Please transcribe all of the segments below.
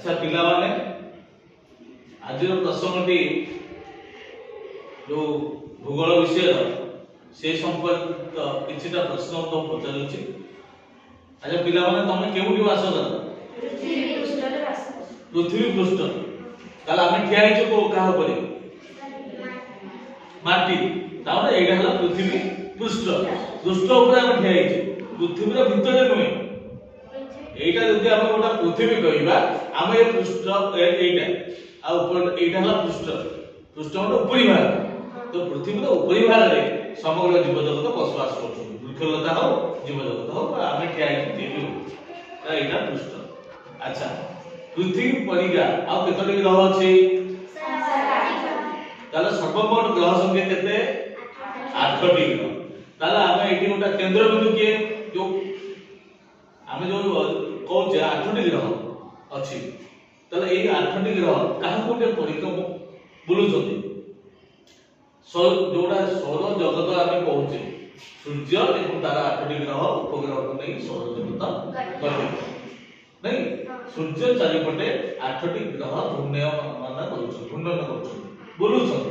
अच्छा पिला माने आज प्रसंगटी जो भूगोल विषय से संपर्कित किछिटा प्रश्न तो पचारुछि। अच्छा पिला माने तमे केउठी वास कर पृथ्वी पृष्ठ ताला आमे ठिया हिचो को कहा परे माटी ताने एटा हला पृथ्वी पृष्ठ पृष्ठ ऊपर आमे ठिया हिचो पृथ्वी रे भितरे नुहे एटा जदि आमे गोटा पृथ्वी कहबा आमे ए पृष्ठ एटा आ ऊपर एटा हला पृष्ठ पृष्ठ मतलब ऊपरी भाग तो पृथ्वी रे ऊपरी भाग रे समग्र जीव जगत बसवास करछन वृक्षलता हो जीव जगत हो आमे ठिया हिचो एटा पृष्ठ। अच्छा पृथ्वी परिगा आ केतोटी ग्रह अछि ताले सर्वमोट ग्रह संख्या केते 8टी ग्रह ताले आमे एटी गोटा केंद्र बिंदु के जो आमे जो कहूचे 8टी ग्रह अछि ताले एई 8टी ग्रह काहा कोटे परिक्रम बुलुचंती जोड़ा सौर जगत आमे कहूचे सूर्य एवं तारा 8टी ग्रह उपग्रह को नै सौर जगत गठित नहीं सूर्य चारिपटे 8टी ग्रह घूर्णन करूछन बुलुछन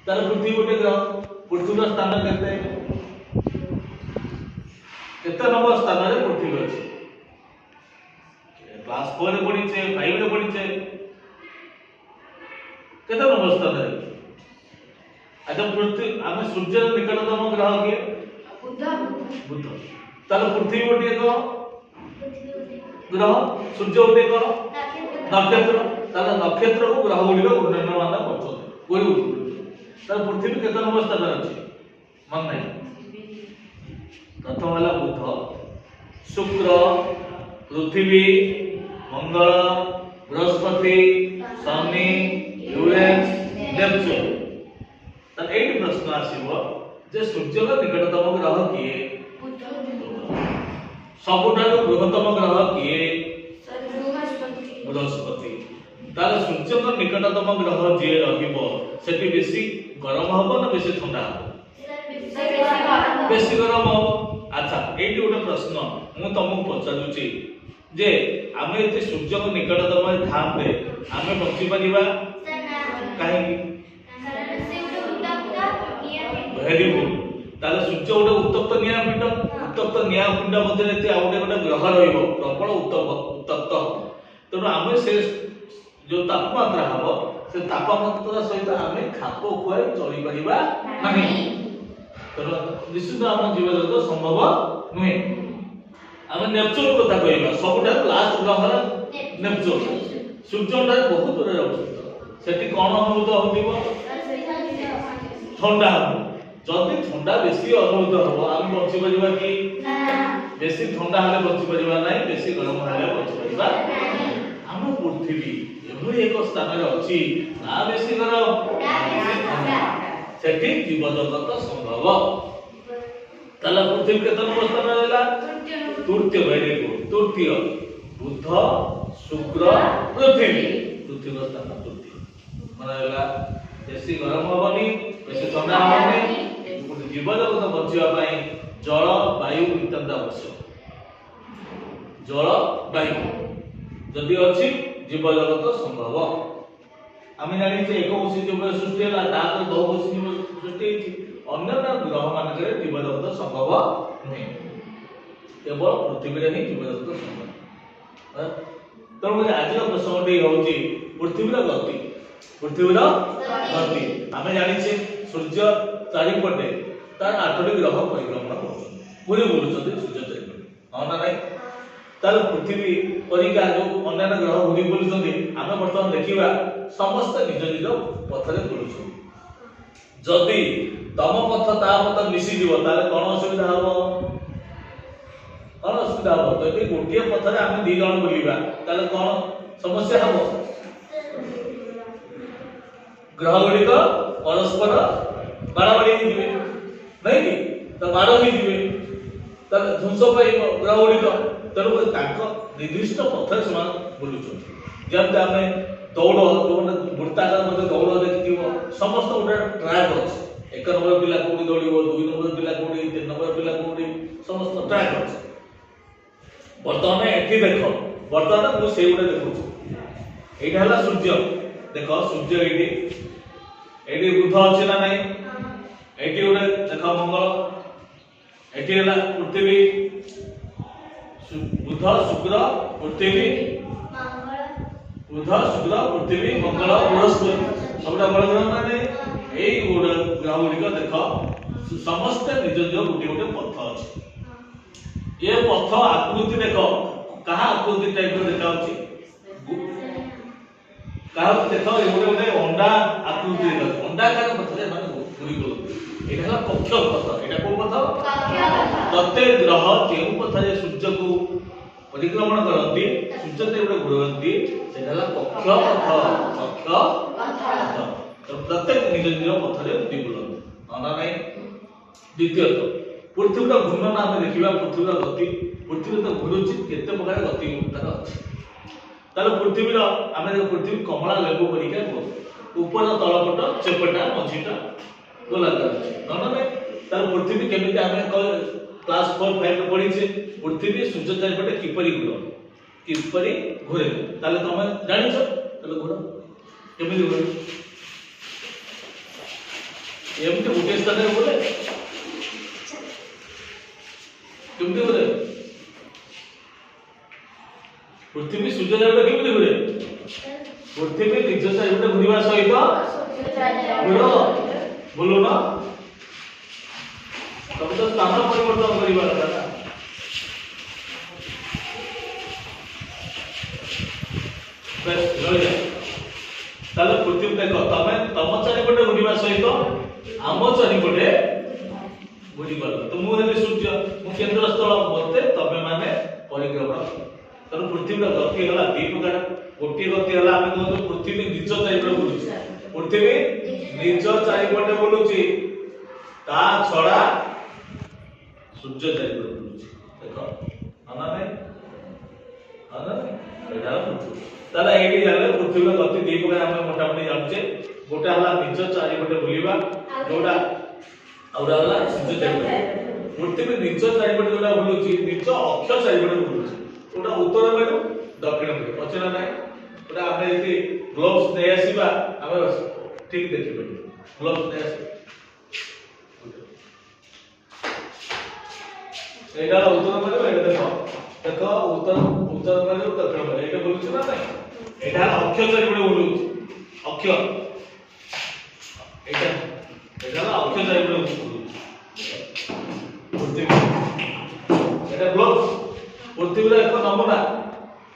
तार पृथ्वी गोटे ग्रह पृथ्वी स्थान केते नंबर स्थान रे पृथ्वी अछि क्लास 4 रे पढिछे 5 रे पढिछे केते नंबर स्थान रे। अच्छा पृथ्वी आमे सूर्य निकटतम ग्रह के बुध तार पृथ्वी गोटे ग्रह सूर्य उदय कर नक्षत्र ताले नक्षत्र को ग्रह गुडी घूर्णन मान करछन कोइ ताले पृथ्वी केते नंबर स्थान अछि मन नै प्रथम वाला बुध शुक्र पृथ्वी मंगल बृहस्पति शनि यूरेनस नेपच्यून ताले एई प्रश्न आसीबो जे सूर्य का निकटतम ग्रह किए सबुठारो बृहत्तम ग्रह किए बृहस्पति ताले सूर्य का निकटतम ग्रह जे रहिबो सेठी बेसी गरम हबो ना बेसी ठंडा हबो बेसी गरम हबो। अच्छा एठी गोटे प्रश्न मु तुमको पचारुची जे आमे एते सूर्य को निकटतम थांते आमे बचि परिबा काहे वेरी गुड ताले सूर्य गोटे उत्तप्त निया पिंड उत्तप्त निया पिंड मध्ये एते आ गोटे ग्रह रहिबो प्रबल उत्तप्त तेणु आमे से जो तापमात्रा हबो से तापमात्रा सहित आमे खाप खुआई चली परिबा नहीं तेणु निश्चित आम जीव जगत संभव नुहे। आमे नेपच्यून कथा कहबा सबटा लास्ट ग्रह नेपच्यून सूर्य ठारे बहुत दूर अवस्थित सेठी कोन अनुभूत होतिबो ठंडा हबो जदि ठंडा बेसी अनुभूत हबो आमे बचि परिबा कि बेसी ठंडा हले बचि परिबा नाही बेसी गरम हले बचि परिबा हम पृथ्वी एभली एक स्थान रे अछि ना बेसी गरम सेठी जीव जगत संभव ताला पृथ्वी केतन स्थान रहला तृतीय वेरी गुड तृतीय बुध शुक्र पृथ्वी स्थान तृतीय माने रहला बेसी गरम हबनी बेसी ठंडा हबनी जीव जगत बचिया पई जल वायु नितांत आवश्यक जल वायु जदि अछि जीव जगत संभव। आमे जानि जे एककोशी जीव सृष्टि होला ता तो बहुकोशी जीव सृष्टि हेछि अन्य ग्रह मानकरे जीव जगत संभव नै केवल पृथ्वी रे ही जीव जगत संभव। तो आज प्रसंगटी होछि पृथ्वी रो गति आमे जानि छे सूर्य चारिपटे तार 8टी ग्रह परिक्रमण करछन पूरी बोलुछन सूर्य चारिपटे हां ना नाही तार पृथ्वी परिका जो अन्य ग्रह घूरी बोलुछन आमे वर्तमान देखिबा समस्त निज निज पथरे बोलुछन जदि तम पथ ता पथ मिसी दिबो ताले कोन असुविधा हबो जदि गोटिए पथरे आमे दी जण बोलिबा ताले कोन समस्या हबो ग्रह गुडी तो परस्पर बाड़ाबाड़ी दिबे नहीं कि तो बाड़ ही दिबे त ध्वंस पाई ग्रह गुडी तो तेणु ताक निर्दिष्ट पथरे समान बोलुछन जब आमे दौड़ जो वृत्ताकार मध्ये दौड़ देखिथिबो समस्त गोटे ट्रैक अछि एक नंबर पिला कोडी दौड़िबो दुई नंबर पिला कोडी तीन नंबर पिला कोडी समस्त ट्रैक अछि वर्तमान एठी देखो वर्तमान मु से गुटे देखुछु एटा हला सूर्य देखो सूर्य एटी बुध अछि ना नहीं एटी ओडे देखो मंगल एटी हला पृथ्वी बुध शुक्र पृथ्वी बुध शुक्र पृथ्वी मंगल बृहस्पति सबटा बड़ ग्रह माने एई ग्रह गुड़िक देखो समस्त निज निज गोटे गोटे पथ अछि ये पथ आकृति देखो कहा आकृति टाइप रो देखा अछि कहा देखो ये गोटे अंडा आकृति देखो अंडा का पथरे माने घुरी गलो एटा हला कक्ष पथ एटा को पथ प्रत्येक ग्रह केउ पथरे सूर्य को परिक्रमण करती सूर्य देव घुरती सेटा हला कक्ष पथ तो प्रत्येक निज निज पथरे घुरी गलो ना नहीं द्वितीयत पृथ्वी का घूर्णन आम देखा पृथ्वी का गति पृथ्वी तो घुरुची केते प्रकार गति तार अछि तार पृथ्वी आम पृथ्वी कमला लेबु परिका ऊपर तलपट चेपटा मझीटा गोलाकार अछि ना नहीं तार पृथ्वी केमिति आम क्लास 4 5 पढ़ी छे पृथ्वी सूर्य चारिपटे किपरि घुरे ताले तमे जानि छ ताले घुर केमिति घुरे एमते गोटे स्थान रे बोले केमिति घुरे पृथ्वी सूर्य चारिपटे केमिति घुरे पृथ्वी निज चारिपटे घुरिबा सहित घुर बोलो ना तब तो स्थान परिवर्तन करिबा ना बस लगे ताले पृथ्वी देखो तमे तम चारिपटे घुरिबा सहित आम चारिपटे घुरिबा तो मु हेले सूर्य मु केंद्र स्थल मते तमे माने परिक्रमण तर पृथ्वी का गति हला दी प्रकार गोटी गति हला आमे तो पृथ्वी निज चारिपटे घुरुची पृथ्वी निज चारिपटे बुलुची ता छडा सूर्य चारिपटे बुलुची देखो आना नहीं एटा पृथ्वी ताला एडी हले पृथ्वी का गति दी प्रकार आमे मोटा मोटी जानचे गोटा हला निज चारिपटे बुलिबा जोडा औरा हला सूर्य चारिपटे पृथ्वी निज चारिपटे जोडा बुलुची निज अक्ष चारिपटे बुलुची ओटा उत्तर मेरु दक्षिण मेरु पछना नाही ओटा आमे एति ग्लोब्स नै आसीबा आमे ठीक देखि पड़े ग्लोब्स नै आसी एटा उत्तर मेरु एटा देखो देखो उत्तर मेरु दक्षिण मेरु एटा बोलुछ ना नाही एटा अक्ष चारिपटे बुलुची अक्ष एटा अक्ष चारिपटे बुलुची पृथ्वी एटा ग्लोब्स पृथ्वी रा एक नमूना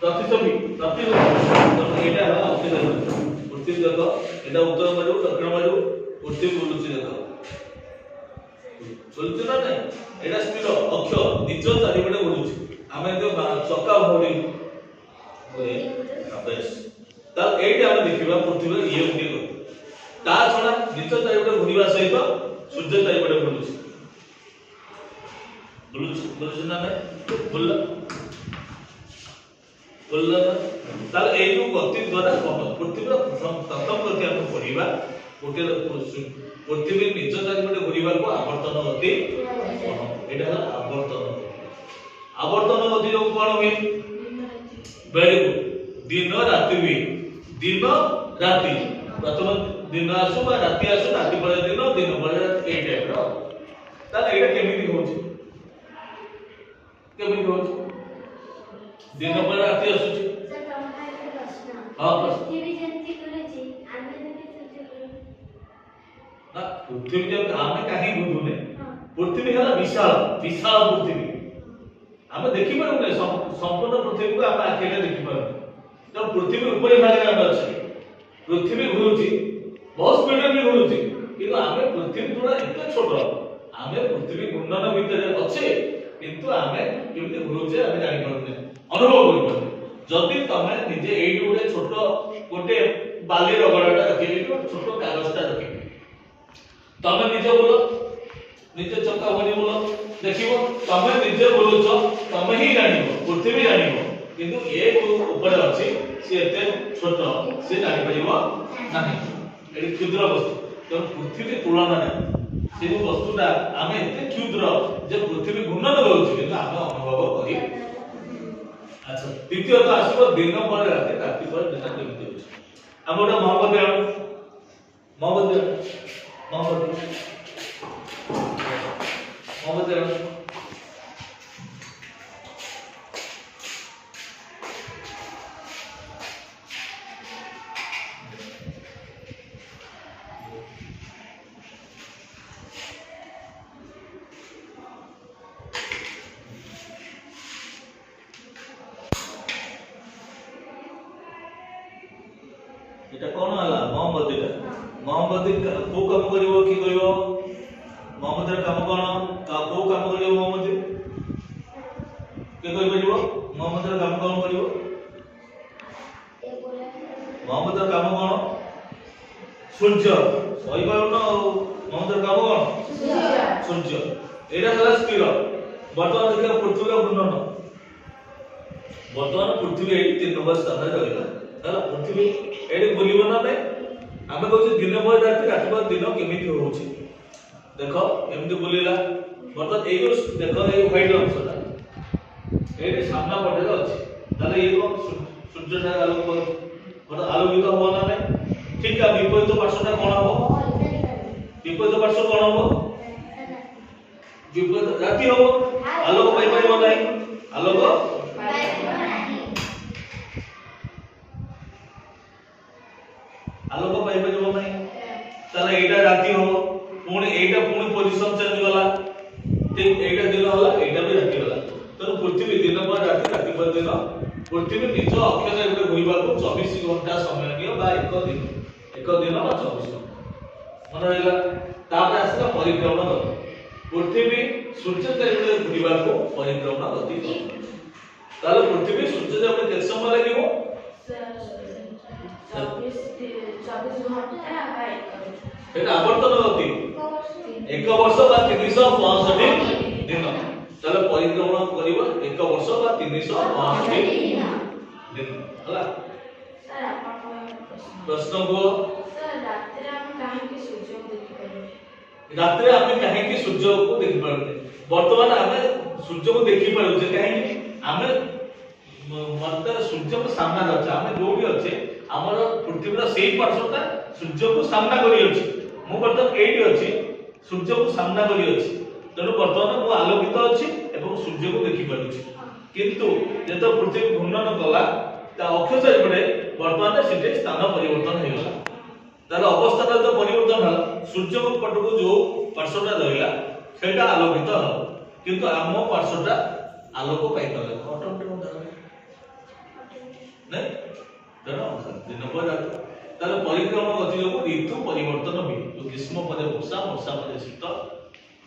प्रतिछवि एटा हला अक्ष चारिपटे पृथ्वी देखो एटा उत्तर मेरु दक्षिण मेरु पृथ्वी बुलुची देखो बोलुछ ना नाही एटा स्थिर अक्ष निज चारिपटे बुलुची आमे जो चक्का मोडी बोले अभ्यास तब एटा हम देखिबा पृथ्वी ये उडी को ता छडा निज चारिपटे घुरिबा सहित सूर्य चारिपटे बुलुची ना नाही बोलला ताल ए जो गति द्वारा पृथ्वी प्रथम गति हम पढिबा गोटे पृथ्वी निज चारिपटे घुरिबा को आवर्तन गति एटा आवर्तन गति जो कोन हुए वेरी गुड दिन राति हुए दिन राति प्रथम दिन आसु बा राति आसु राति बळे दिन बळे राति ए टाइप रो ताल एटा केमिति होछि दिन बळे राति आसुछि हां पृथ्वी जेंति करेछि आमे जेंति सूर्य ना पृथ्वी जब आमे काहे बुझुने पृथ्वी हला विशाल पृथ्वी आमे देखि पारुने संपूर्ण पृथ्वी को आमे आखेले देखि पारुने जब पृथ्वी ऊपर भाग में अछि पृथ्वी घुरुची बहुत स्पीड में घुरुची किंतु आमे पृथ्वी थोड़ा एते छोट आमे पृथ्वी गुंडन भीतर अछि किंतु आमे केमिति घुरुचे आमे जानि पारुने अनुभव करि पारुने जदि तमे निजे एई गोटे छोट गोटे बाली रगड़ाटा रखिबि छोट कागजटा रखिबि तमे निजे बोलो निजे चक्का बनी बोलो देखिबो तमे निजे बोलुचो तमे ही जानिबो पृथ्वी जानिबो किंतु ए ऊपर अछि से एते छोट से जानि परिबो नाही एडी क्षुद्र वस्तु तो पृथ्वी तुलना नाही से जो वस्तुटा आमे एते क्षुद्र जे पृथ्वी घूर्णन करूछि किंतु आमे अनुभव करि अच्छा द्वितीय तो आसीबो दिन पर राति पर दिन केमिति हम गोटे मोमबत्ती आण मोमबत्ती मोमबत्ती मोमबत्ती आण এটা কোন হলা মোমবত্তীটা মোমবত্ती কো কাম করিব কি করিব মোমবত্তীর কাম কোন কো কাম করিব মোমবত্তি কে কই করিব মোমবত্তীর কাম কোন করিব মোমবত্তীর কাম কোন সূর্য সই পারুন মোমবত্তীর কাম কোন সূর্য এটা হলা স্থির বর্তমান দেখো পৃথিবীর ঘূর্ণন বর্তমান পৃথিবী এই 3 নম্বর স্থানে রহিলা ହେଲା ପୃଥିବୀ ଏଠି ବୁଲିବ ନା ନାଇଁ ଆମେ କହୁଛେ ଦିନ ପରେ ରାତି ରାତି ପରେ ଦିନ କେମିତି ହଉଛି ଦେଖ ଏମିତି ବୁଲିଲା ବର୍ତ୍ତମାନ ଏଇ ଯୋଉ ଦେଖ ଏଇ ହ୍ୱାଇଟ ଅଂଶଟା ଏଇଠି ସାମ୍ନା ପଟରେ ଅଛି ତାହେଲେ ଏଇ କଣ ସୂର୍ଯ୍ୟଟା ଆଲୋକିତ ହବ ନା ନାଇଁ ଠିକ ବିପରୀତ ପାର୍ଶ୍ୱଟା କଣ ହବ ବିପରୀତ ପାର୍ଶ୍ୱ କଣ ହବ ବିପରୀତ ରାତି ହବ ଆଲୋକ ପାଇପାରିବ ନାହିଁ ଆଲୋକ आलोक पाई परिबो नहीं ताले एटा राती हो पुणी एटा पुणी पोजीशन चेंज गला ठीक एटा दिन होला एटा भी राती गला तो पृथ्वी दिन पर राती राती पर दिन पृथ्वी निज अक्ष रे होइबा को 24 घंटा समय नियो बा एक दिन बा 24 घंटा मन रहला तापर आसला परिक्रमण गति पृथ्वी सूर्य रे घुरिबा को परिक्रमण गति ताले पृथ्वी सूर्य रे केते समय लागिवो 24 घंटा এটা আবর্তন গতি 1 বর্ষ বা 365 দিন তাহলে পরিক্রমণ করিব 1 বর্ষ বা 365 দিন হলা স্যার আপন প্রশ্ন গো স্যার রাতে আমি কাহিকি সূর্য দেখি পারি রাতে আমি কাহিকি সূর্যକୁ দেখি পারুনে বর্তমান আমি সূর্যକୁ দেখি পারুছে কাহিকি আমি মতে সূর্যକୁ সামনে আছে আমি যোডি আছে ଆମର ପୃଥିବୀର ସେଇ ପାର୍ଶ୍ୱଟା ସୂର୍ଯ୍ୟକୁ ସାମ୍ନା କରି ଅଛି ମୁଁ ବର୍ତ୍ତମାନ ଏଇଠି ଅଛି ସୂର୍ଯ୍ୟକୁ ସାମ୍ନା କରି ଅଛି ତେଣୁ ବର୍ତ୍ତମାନ ମୁଁ ଆଲୋକିତ ଅଛି ଏବଂ ସୂର୍ଯ୍ୟକୁ ଦେଖି ପାରୁଛି କିନ୍ତୁ ଯେତେବେଳେ ପୃଥିବୀ ଘୂର୍ଣ୍ଣନ କଲା ତା ଅକ୍ଷ ଚାରିପଟେ ବର୍ତ୍ତମାନ ସେଠି ସ୍ଥାନ ପରିବର୍ତ୍ତନ ହେଇଗଲା ତାର ଅବସ୍ଥାଟା ତ ପରିବର୍ତ୍ତନ ହେଲା ସୂର୍ଯ୍ୟଙ୍କ ପଟକୁ ଯୋଉ ପାର୍ଶ୍ୱଟା ରହିଲା ସେଇଟା ଆଲୋକିତ ହେବ କିନ୍ତୁ ଆମ ପାର୍ଶ୍ୱଟା ଆଲୋକ ପାଇପାରିଲା ଅଟୋମେଟିକ୍ ନାଇଁ दिन पर ताले परिक्रमण गति जो ऋतु परिवर्तन हुए तो ग्रीष्म पदे वर्षा वर्षा पदे शीत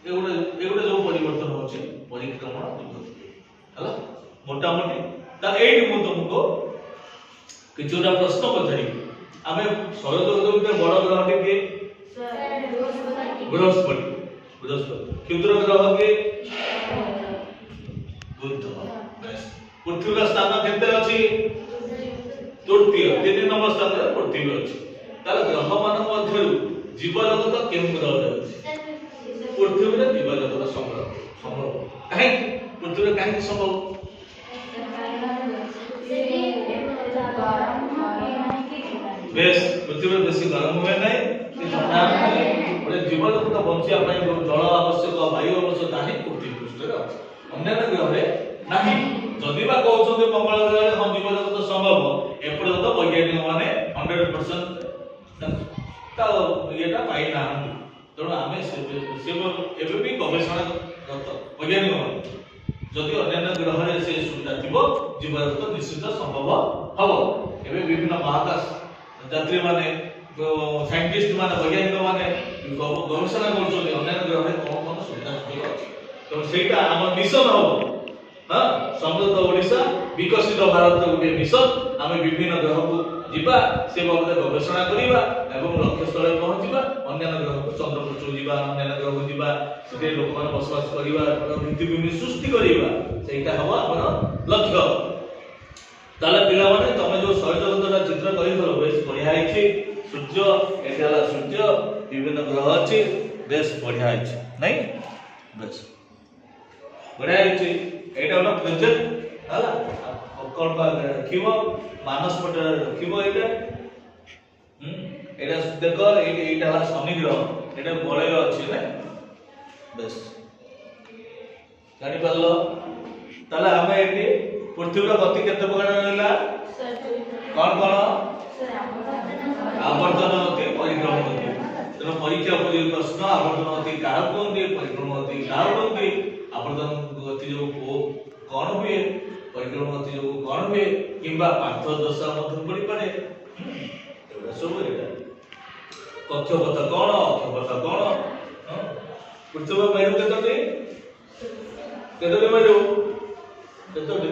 एगुडे जो परिवर्तन होचे परिक्रमण गति हला मोटा मोटी ता एई मु तुमको किछुटा प्रश्न पचारि आमे सौरजगत के बड़ ग्रह के बृहस्पति क्षुद्र ग्रह के बुध पृथ्वी का स्थान केते अछि तृतीय 3 नंबर स्थान रे पृथ्वी अछि ताले ग्रह मान मध्य जीव जगत केम ग्रह अछि पृथ्वी रे जीव जगत संभव काहे पृथ्वी रे काहे संभव बेस पृथ्वी रे बेसी गरम हुए नै कि ठंडा हुए बड़े जीव जगत बंचिया पई जो जल आवश्यक वायु आवश्यक ताहि पृथ्वी पृष्ठ रे अछि अन्य ग्रह रे नाही जदि बा कहउछन मंगल ग्रह रे हम जीव जगत संभव एपर्यंत वैज्ञानिक माने 100% ता येटा पाई ना तेणु आमे से एबे भी गवेषणा करत वैज्ञानिक माने जदि अन्य ग्रह रे से सुविधा थिबो जीव जगत निश्चित संभव हबो एबे विभिन्न महाकाश यात्री माने साइंटिस्ट माने वैज्ञानिक माने गवेषणा करछन अन्य ग्रह रे कोन कोन सुविधा थिबो तो सेटा हमर मिशन हबो हां समृद्ध ओडिसा विकसित भारत गोटे मिशन आमे विभिन्न ग्रह को जिबा से बाबत गवेषणा करिबा एवं लक्ष्य स्थल पहुंचीबा अन्य ग्रह को चंद्र पृष्ठ जिबा अन्य ग्रह को जिबा से लोक मान बसवास करिबा पृथ्वी सृष्टि करिबा सेटा हवा हमर लक्ष्य ताले पिला माने तमे जो सौरजगतरा चित्र करिथलो बेस बढ़िया आइछि सूर्य एटाला सूर्य विभिन्न ग्रह अछि बेस बढ़िया आइछि नै बेस बढ़िया आइछि एटा होला प्रोजेक्ट हला कौन रखिबो मानस पट रखिबो एटा एटा देखो एटा हला शनि ग्रह एटा बलय अछि ना बस जानि पालो ताले हमें एटी पृथ्वी रो गति केते प्रकार रहला कोन कोन आवर्तन गति परिक्रम गति तेनो परीक्षा उपयोगी प्रश्न आवर्तन गति काहा कोनते परिक्रम गति काहा कोनते आवर्तन गति जो कोन हुए परिक्रम गति जो कोन हुए किबा पार्थ दशा मध्य पड़ी पड़े एटा सब एटा कक्षपथ कोन अक्षपथ कोन पृथ्वी मेरु केतोटी केतोटी मेरु केतोटी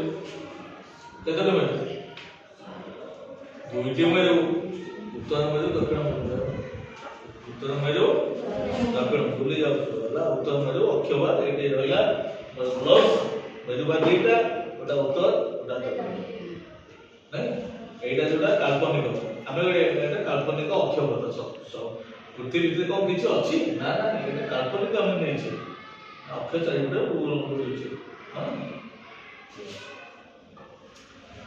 केतोटी मेरु दुईटी मेरु उत्तर मेरु दक्षिण मेरु उत्तर मेरु दक्षिण भूली जाउला उत्तर मेरु अक्षवा एटी रहला प्लस मेरु बा दुईटा ओटा उत्तर ओटा दक्षिण नहीं एटा जोडा काल्पनिक हमें एटा काल्पनिक अक्षपथ सब पृथ्वी भीतर कौन किसी अच्छी ना ना ये काल्पनिक हम नहीं छे अक्षय चारिटा पूर्ण हो छै हां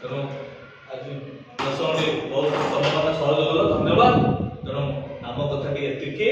तेणु आज दशमी बहुत तमମାନେ ସହଯୋଗ କଲ ଧନ୍ୟବାଦ ତେଣୁ ଆମ କଥାଟି ଏତିକି